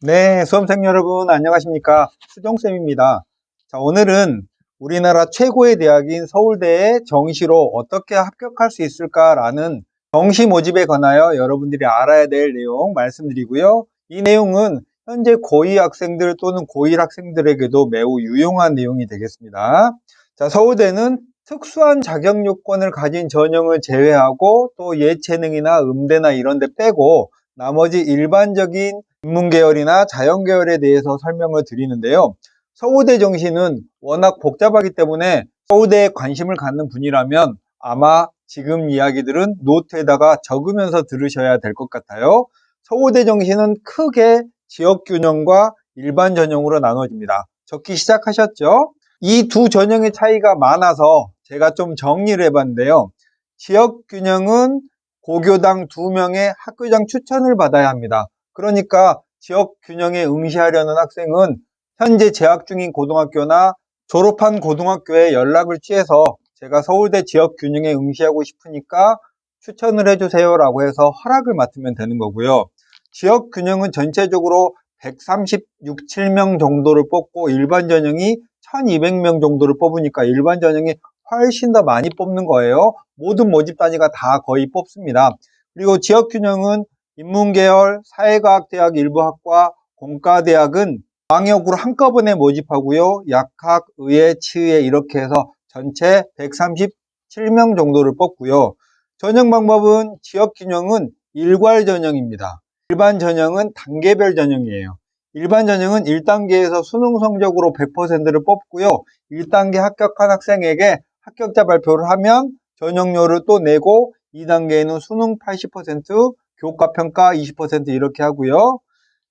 네, 수험생 여러분 안녕하십니까? 수정쌤입니다. 자, 오늘은 우리나라 최고의 대학인 서울대의 정시로 어떻게 합격할 수 있을까라는 정시 모집에 관하여 여러분들이 알아야 될 내용 말씀드리고요. 이 내용은 현재 고2 학생들 또는 고1 학생들에게도 매우 유용한 내용이 되겠습니다. 자, 서울대는 특수한 자격 요건을 가진 전형을 제외하고 또 예체능이나 음대나 이런 데 빼고 나머지 일반적인 인문계열이나 자연계열에 대해서 설명을 드리는데요. 서울대 정시는 워낙 복잡하기 때문에 서울대에 관심을 갖는 분이라면 아마 지금 이야기들은 노트에다가 적으면서 들으셔야 될 것 같아요. 서울대 정시는 크게 지역균형과 일반 전형으로 나눠집니다. 적기 시작하셨죠? 이 두 전형의 차이가 많아서 제가 좀 정리를 해봤는데요. 지역균형은 고교당 2명의 학교장 추천을 받아야 합니다. 그러니까 지역 균형에 응시하려는 학생은 현재 재학 중인 고등학교나 졸업한 고등학교에 연락을 취해서 제가 서울대 지역 균형에 응시하고 싶으니까 추천을 해주세요 라고 해서 허락을 맡으면 되는 거고요. 지역 균형은 전체적으로 136, 7명 정도를 뽑고 일반 전형이 1200명 정도를 뽑으니까 일반 전형이 훨씬 더 많이 뽑는 거예요. 모든 모집 단위가 다 거의 뽑습니다. 그리고 지역 균형은 인문계열, 사회과학대학 일부 학과, 공과대학은 광역으로 한꺼번에 모집하고요. 약학, 의예, 치의회 이렇게 해서 전체 137명 정도를 뽑고요. 전형 방법은 지역 균형은 일괄 전형입니다. 일반 전형은 단계별 전형이에요. 일반 전형은 1단계에서 수능 성적으로 100%를 뽑고요. 1단계 합격한 학생에게 합격자 발표를 하면 전형료를 또 내고 2단계에는 수능 80%, 교과평가 20% 이렇게 하고요.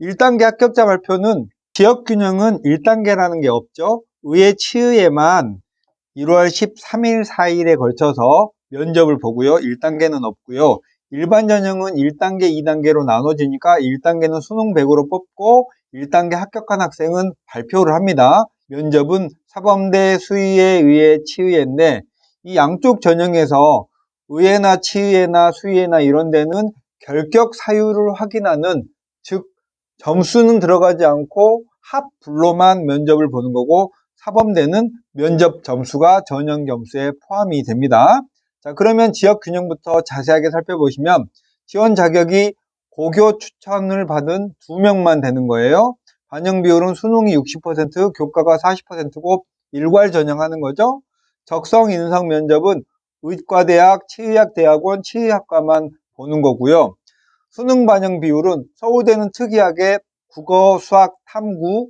1단계 합격자 발표는 지역균형은 1단계라는 게 없죠. 의예 치의에만 1월 13일, 4일에 걸쳐서 면접을 보고요. 1단계는 없고요. 일반 전형은 1단계, 2단계로 나눠지니까 1단계는 수능 100으로 뽑고 1단계 합격한 학생은 발표를 합니다. 면접은 사범대, 수의회, 의예, 치의회인데 이 양쪽 전형에서 의예나 치의회나 수의회나 이런 데는 결격 사유를 확인하는, 즉 점수는 들어가지 않고 합불로만 면접을 보는 거고 사범대는 면접 점수가 전형 점수에 포함이 됩니다. 자, 그러면 지역 균형부터 자세하게 살펴보시면 지원 자격이 고교 추천을 받은 2명만 되는 거예요. 반영 비율은 수능이 60%, 교과가 40%고 일괄 전형하는 거죠. 적성 인성 면접은 의과대학, 치의학대학원, 치의학과만 보는 거고요. 수능 반영 비율은 서울대는 특이하게 국어, 수학, 탐구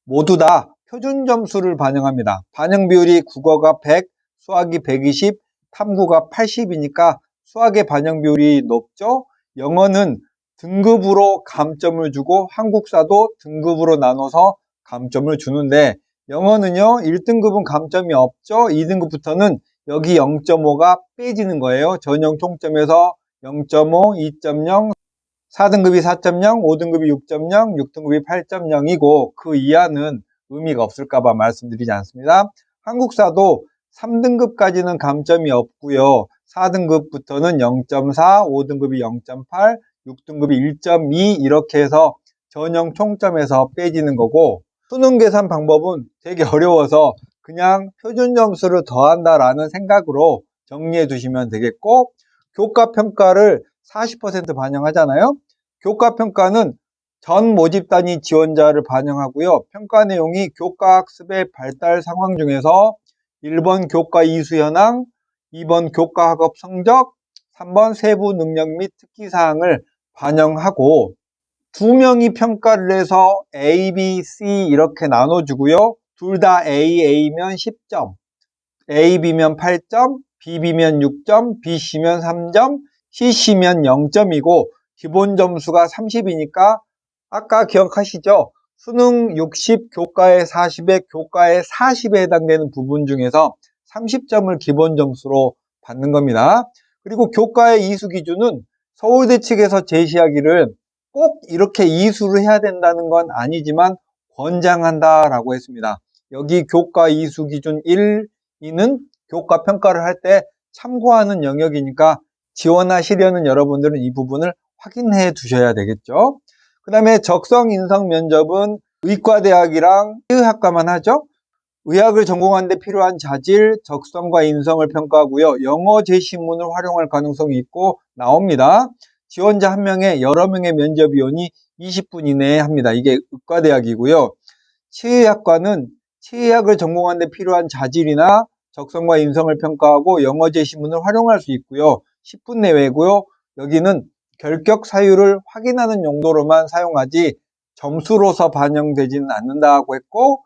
모두 다 표준 점수를 반영합니다. 반영 비율이 국어가 100, 수학이 120, 탐구가 80이니까 수학의 반영 비율이 높죠. 영어는 등급으로 감점을 주고 한국사도 등급으로 나눠서 감점을 주는데 영어는요 1등급은 감점이 없죠. 2등급부터는 여기 0.5가 빼지는 거예요. 전형 총점에서 0.5, 2.0, 4등급이 4.0, 5등급이 6.0, 6등급이 8.0이고 그 이하는 의미가 없을까봐 말씀드리지 않습니다. 한국사도 3등급까지는 감점이 없고요. 4등급부터는 0.4, 5등급이 0.8, 6등급이 1.2 이렇게 해서 전형 총점에서 빼지는 거고 수능 계산 방법은 되게 어려워서 그냥 표준 점수를 더한다라는 생각으로 정리해 두시면 되겠고 교과평가를 40% 반영하잖아요. 교과평가는 전 모집단위 지원자를 반영하고요. 평가 내용이 교과학습의 발달 상황 중에서 1번 교과 이수 현황, 2번 교과 학업 성적, 3번 세부 능력 및 특기사항을 반영하고 2명이 평가를 해서 A, B, C 이렇게 나눠주고요. 둘 다 A, A면 10점, A, B면 8점, B, B면 6점, B, C면 3점, C, C면 0점이고 기본 점수가 30이니까 아까 기억하시죠? 수능 60, 교과에 40에 교과에 40에 해당되는 부분 중에서 30점을 기본 점수로 받는 겁니다. 그리고 교과의 이수 기준은 서울대 측에서 제시하기를 꼭 이렇게 이수를 해야 된다는 건 아니지만 권장한다라고 했습니다. 여기 교과 이수 기준 1, 2는 교과 평가를 할 때 참고하는 영역이니까 지원하시려는 여러분들은 이 부분을 확인해 두셔야 되겠죠. 그 다음에 적성 인성 면접은 의과대학이랑 의학과만 하죠. 의학을 전공하는 데 필요한 자질, 적성과 인성을 평가하고요. 영어 제시문을 활용할 가능성이 있고 나옵니다. 지원자 1명에 여러 명의 면접위원이 20분 이내에 합니다. 이게 의과대학이고요. 치의학과는 치의학을 전공하는 데 필요한 자질이나 적성과 인성을 평가하고 영어 제시문을 활용할 수 있고요. 10분 내외고요. 여기는 결격 사유를 확인하는 용도로만 사용하지 점수로서 반영되지는 않는다고 했고,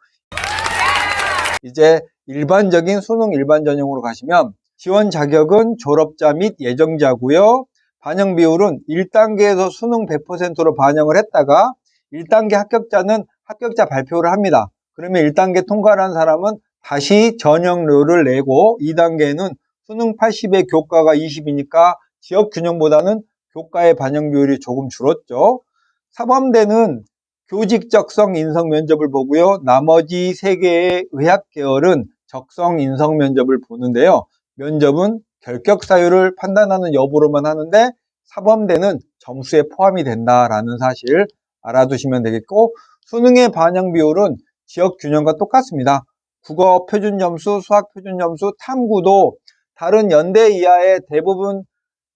이제 일반적인 수능 일반 전형으로 가시면 지원 자격은 졸업자 및 예정자고요. 반영 비율은 1단계에서 수능 100%로 반영을 했다가 1단계 합격자는 합격자 발표를 합니다. 그러면 1단계 통과를 한 사람은 다시 전형료를 내고 2단계는 수능 80에 교과가 20이니까 지역 균형보다는 교과의 반영 비율이 조금 줄었죠. 사범대는 교직 적성 인성 면접을 보고요. 나머지 3개의 의학 계열은 적성 인성 면접을 보는데요. 면접은 결격 사유를 판단하는 여부로만 하는데 사범대는 점수에 포함이 된다라는 사실 알아두시면 되겠고, 수능의 반영 비율은 지역 균형과 똑같습니다. 국어 표준 점수, 수학 표준 점수, 탐구도 다른 연대 이하의 대부분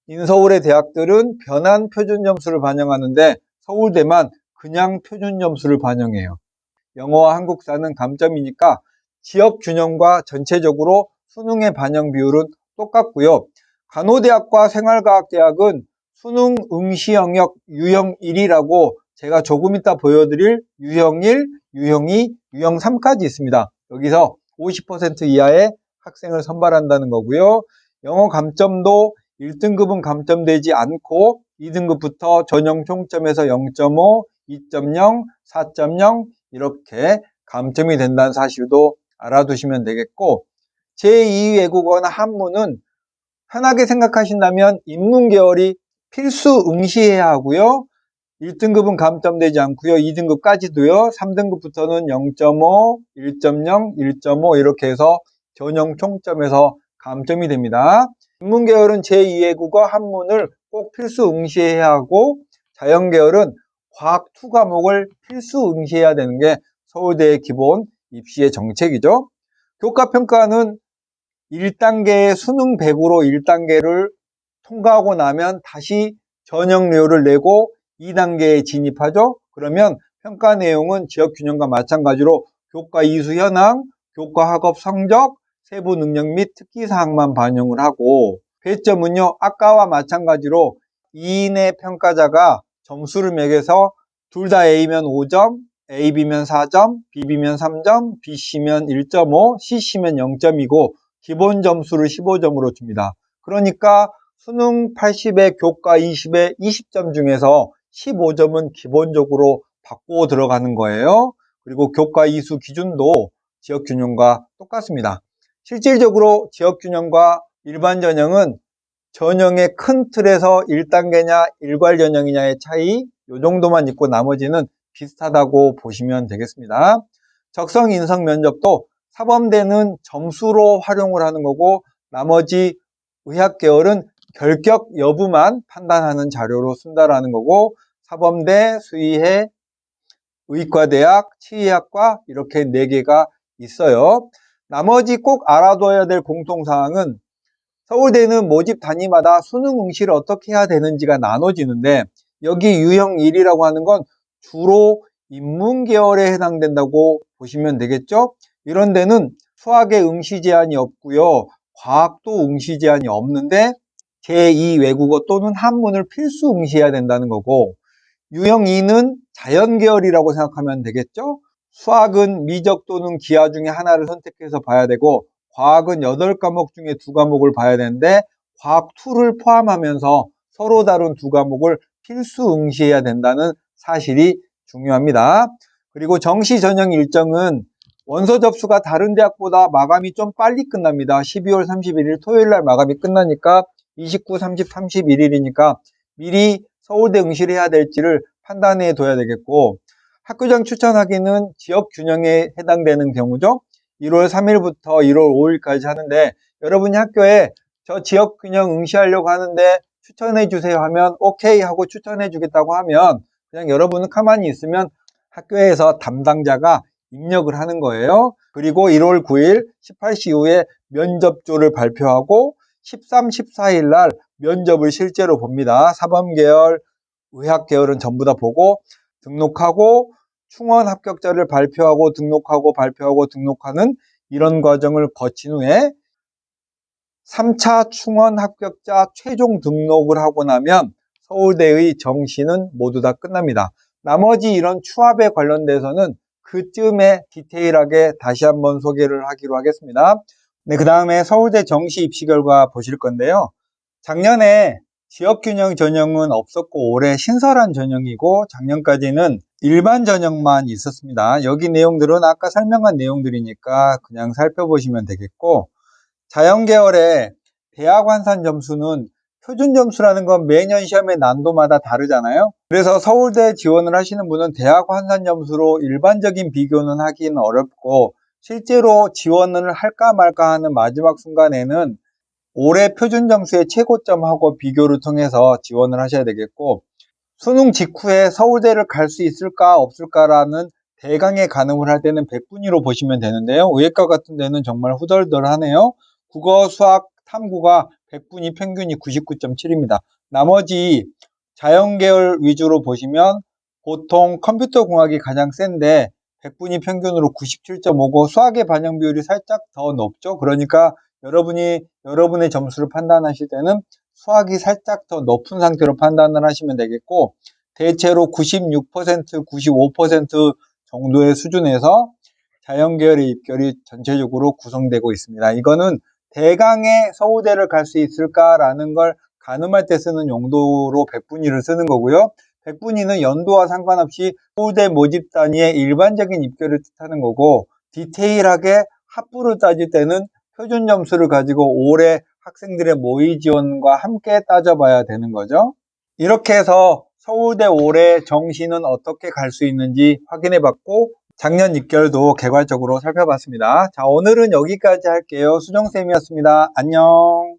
인서울의 대학들은 변환 표준 점수를 반영하는데 서울대만 그냥 표준 점수를 반영해요. 영어와 한국사는 감점이니까 지역 균형과 전체적으로 수능의 반영 비율은 똑같고요. 간호대학과 생활과학대학은 수능 응시 영역 유형 1이라고 제가 조금 이따 보여드릴 유형 1, 유형 2, 유형 3까지 있습니다. 여기서 50% 이하의 학생을 선발한다는 거고요. 영어 감점도 1등급은 감점되지 않고 2등급부터 전형 총점에서 0.5, 2.0, 4.0 이렇게 감점이 된다는 사실도 알아두시면 되겠고, 제2 외국어나 한문은 편하게 생각하신다면 인문 계열이 필수 응시해야 하고요. 1등급은 감점되지 않고요. 2등급까지도요. 3등급부터는 0.5, 1.0, 1.5 이렇게 해서 전형 총점에서 감점이 됩니다. 인문 계열은 제2외국어 한문을 꼭 필수 응시해야 하고, 자연 계열은 과학 2 과목을 필수 응시해야 되는 게 서울대의 기본 입시의 정책이죠. 교과평가는 1단계 수능 100으로 1단계를 통과하고 나면 다시 전형료를 내고 2단계에 진입하죠. 그러면 평가 내용은 지역 균형과 마찬가지로 교과 이수 현황, 교과 학업 성적, 세부 능력 및 특기사항만 반영을 하고, 배점은요 아까와 마찬가지로 2인의 평가자가 점수를 매겨서 둘 다 A면 5점, A, B면 4점, B, B면 3점, B, C면 1.5, C, C면 0점이고 기본 점수를 15점으로 줍니다. 그러니까 수능 80에 교과 20에 20점 중에서 15점은 기본적으로 받고 들어가는 거예요. 그리고 교과 이수 기준도 지역균형과 똑같습니다. 실질적으로 지역균형과 일반 전형은 전형의 큰 틀에서 1단계냐 일괄 전형이냐의 차이 이 정도만 있고 나머지는 비슷하다고 보시면 되겠습니다. 적성 인성 면접도 사범대는 점수로 활용을 하는 거고 나머지 의학 계열은 결격 여부만 판단하는 자료로 쓴다라는 거고, 사범대, 수의회, 의과대학, 치의학과 이렇게 4개가 있어요. 나머지 꼭 알아둬야 될 공통사항은 서울대는 모집 단위마다 수능 응시를 어떻게 해야 되는지가 나눠지는데, 여기 유형 1이라고 하는 건 주로 인문 계열에 해당된다고 보시면 되겠죠. 이런 데는 수학의 응시 제한이 없고요. 과학도 응시 제한이 없는데 제2 외국어 또는 한문을 필수 응시해야 된다는 거고, 유형 2는 자연 계열이라고 생각하면 되겠죠. 수학은 미적 또는 기하 중에 하나를 선택해서 봐야 되고, 과학은 8과목 중에 2과목을 봐야 되는데 과학 2를 포함하면서 서로 다른 2과목을 필수 응시해야 된다는 사실이 중요합니다. 그리고 정시 전형 일정은 원서 접수가 다른 대학보다 마감이 좀 빨리 끝납니다. 12월 31일 토요일 날 마감이 끝나니까 29, 30, 31일이니까 미리 서울대 응시를 해야 될지를 판단해 둬야 되겠고, 학교장 추천하기는 지역 균형에 해당되는 경우죠. 1월 3일부터 1월 5일까지 하는데, 여러분이 학교에 저 지역 균형 응시하려고 하는데 추천해 주세요 하면 오케이 하고 추천해 주겠다고 하면 그냥 여러분은 가만히 있으면 학교에서 담당자가 입력을 하는 거예요. 그리고 1월 9일 18시 이후에 면접조를 발표하고 13, 14일 날 면접을 실제로 봅니다. 사범계열, 의학계열은 전부 다 보고 등록하고 충원 합격자를 발표하고 등록하고 발표하고 등록하는 이런 과정을 거친 후에 3차 충원 합격자 최종 등록을 하고 나면 서울대의 정시는 모두 다 끝납니다. 나머지 이런 추합에 관련돼서는 그쯤에 디테일하게 다시 한번 소개를 하기로 하겠습니다. 네, 그 다음에 서울대 정시 입시 결과 보실 건데요. 작년에 지역균형 전형은 없었고 올해 신설한 전형이고 작년까지는 일반 전형만 있었습니다. 여기 내용들은 아까 설명한 내용들이니까 그냥 살펴보시면 되겠고, 자연계열의 대학 환산 점수는 표준 점수라는 건 매년 시험의 난도마다 다르잖아요. 그래서 서울대 지원을 하시는 분은 대학 환산 점수로 일반적인 비교는 하기는 어렵고, 실제로 지원을 할까 말까 하는 마지막 순간에는 올해 표준 점수의 최고점하고 비교를 통해서 지원을 하셔야 되겠고, 수능 직후에 서울대를 갈 수 있을까 없을까라는 대강의 가늠을 할 때는 100분위로 보시면 되는데요. 의예과 같은 데는 정말 후덜덜하네요. 국어, 수학, 탐구가 100분위 평균이 99.7입니다. 나머지 자연계열 위주로 보시면 보통 컴퓨터공학이 가장 센데 100분위 평균으로 97.5고 수학의 반영 비율이 살짝 더 높죠. 그러니까 여러분의 점수를 판단하실 때는 수학이 살짝 더 높은 상태로 판단을 하시면 되겠고, 대체로 96%, 95% 정도의 수준에서 자연계열의 입결이 전체적으로 구성되고 있습니다. 이거는 대강의 서울대를 갈 수 있을까라는 걸 가늠할 때 쓰는 용도로 100분위를 쓰는 거고요. 100분위는 연도와 상관없이 서울대 모집 단위의 일반적인 입결을 뜻하는 거고, 디테일하게 합부를 따질 때는 표준 점수를 가지고 올해 학생들의 모의 지원과 함께 따져봐야 되는 거죠. 이렇게 해서 서울대 올해 정시는 어떻게 갈 수 있는지 확인해봤고, 작년 입결도 개괄적으로 살펴봤습니다. 자, 오늘은 여기까지 할게요. 수정쌤이었습니다. 안녕.